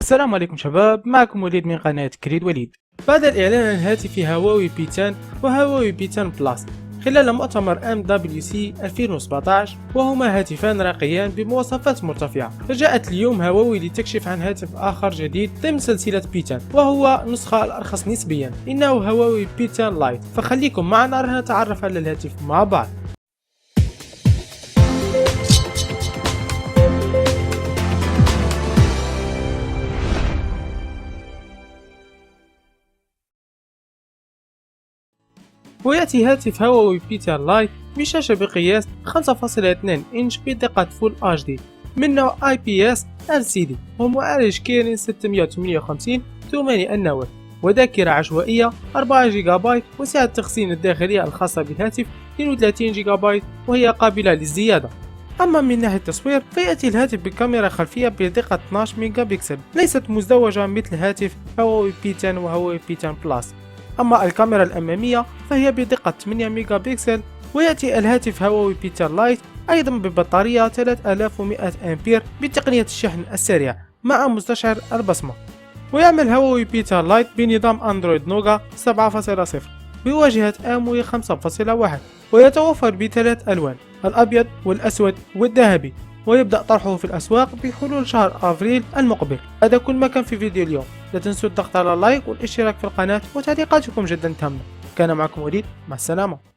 السلام عليكم شباب، معكم وليد من قناة كريد وليد. بعد الإعلان عن هاتف هواوي بي 10 وهواوي بي 10 بلس خلال مؤتمر MWC 2017، وهما هاتفان راقيان بمواصفات مرتفعة، فجاءت اليوم هواوي لتكشف عن هاتف آخر جديد ضمن سلسلة بي 10، وهو النسخة الأرخص نسبيا، إنه هواوي بي 10 لايت. فخليكم معنا راح نتعرف على الهاتف مع بعض. ويأتي هاتف هواوي بي 10 لايت بشاشة بقياس 5.2 إنش بدقة فول HD من نوع IPS LCD، ومعالج كيرين 658 8 النواة، وذاكرة عشوائية 4 جيجا بايت، وسعة التخزين الداخلية الخاصة بالهاتف 32 جيجا بايت، وهي قابلة للزيادة. أما من ناحية التصوير فيأتي الهاتف بكاميرا خلفية بدقة 12 ميجا بكسل، ليست مزدوجة مثل هاتف هواوي بي 10 وهواوي بي 10 بلس. أما الكاميرا الأمامية فهي بدقة 8 ميجا بكسل. ويأتي الهاتف هواوي بي 10 لايت أيضا ببطارية 3100 أمبير بتقنية الشحن السريع مع مستشعر البصمة. ويعمل هواوي بي 10 لايت بنظام أندرويد نوغا 7.0 بواجهة أموي 5.1، ويتوفر بثلاث ألوان: الأبيض والأسود والذهبي، ويبدأ طرحه في الأسواق بحلول شهر أفريل المقبل. هذا كل ما كان في فيديو اليوم، لا تنسوا الضغط على اللايك والاشتراك في القناة، وتعليقاتكم جدا تهمنا. كان معكم وليد، مع السلامة.